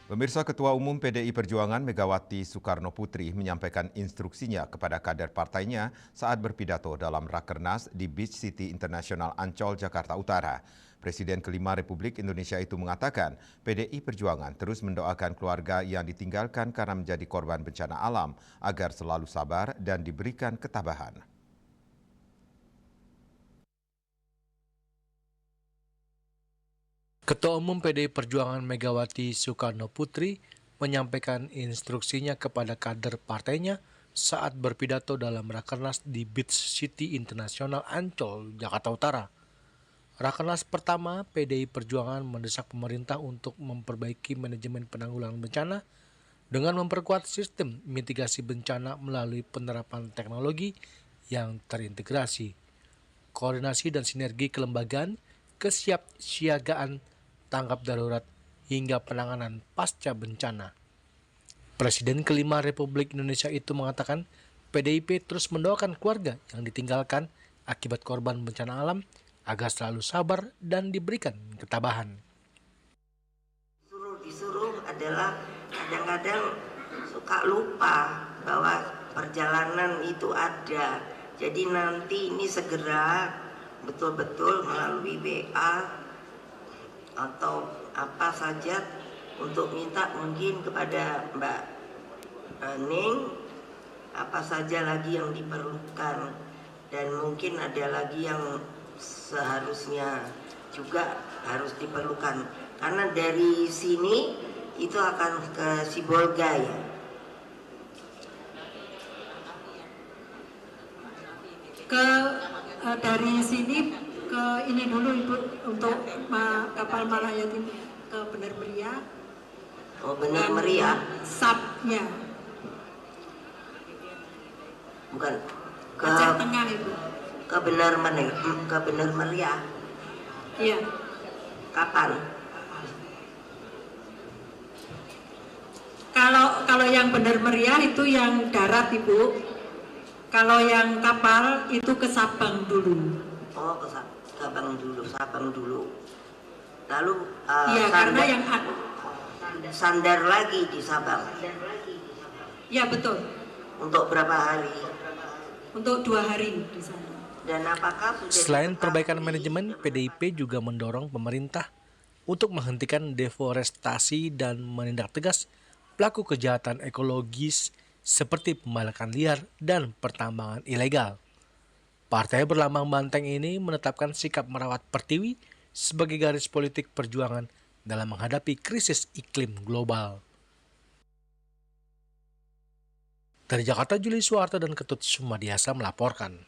Pemirsa, Ketua Umum PDI Perjuangan Megawati Soekarnoputri menyampaikan instruksinya kepada kader partainya saat berpidato dalam Rakernas di Beach City International Ancol, Jakarta Utara. Presiden kelima Republik Indonesia itu mengatakan PDI Perjuangan terus mendoakan keluarga yang ditinggalkan karena menjadi korban bencana alam agar selalu sabar dan diberikan ketabahan. Ketua Umum PDI Perjuangan Megawati Soekarnoputri menyampaikan instruksinya kepada kader partainya saat berpidato dalam Rakernas di Beach City International Ancol, Jakarta Utara. Rakernas pertama PDI Perjuangan mendesak pemerintah untuk memperbaiki manajemen penanggulangan bencana dengan memperkuat sistem mitigasi bencana melalui penerapan teknologi yang terintegrasi, koordinasi dan sinergi kelembagaan, kesiapsiagaan tanggap darurat hingga penanganan pasca bencana. Presiden kelima Republik Indonesia itu mengatakan PDIP terus mendoakan keluarga yang ditinggalkan akibat korban bencana alam agar selalu sabar dan diberikan ketabahan. Disuruh adalah kadang-kadang suka lupa bahwa perjalanan itu ada. Jadi nanti ini segera betul-betul melalui WA atau apa saja untuk minta mungkin kepada Mbak Ning apa saja lagi yang diperlukan, dan mungkin ada lagi yang seharusnya juga harus diperlukan karena dari sini itu akan ke Sibolga ya. Dari sini ke ini dulu Ibu untuk kapal Malayati ke Bener Meriah. Oh, Bener Meriah. SAP-nya. Bukan ke Aceh Tengah Ibu. Ke Bener Meriah. Iya. Kapan? Kalau yang Bener Meriah itu yang darat Ibu. Kalau yang kapal itu ke Sabang dulu. Oh, ke Sabang dulu. Lalu iya, karena yang sandar lagi di Sabang. Iya, betul. Untuk berapa hari? Untuk 2 hari di sana. Dan apakah sudah selain perbaikan manajemen, PDIP juga mendorong pemerintah untuk menghentikan deforestasi dan menindak tegas pelaku kejahatan ekologis seperti pembalakan liar dan pertambangan ilegal. Partai berlambang banteng ini menetapkan sikap merawat pertiwi sebagai garis politik perjuangan dalam menghadapi krisis iklim global. Dari Jakarta, Juli Suharto dan Ketut Sumadiasa melaporkan.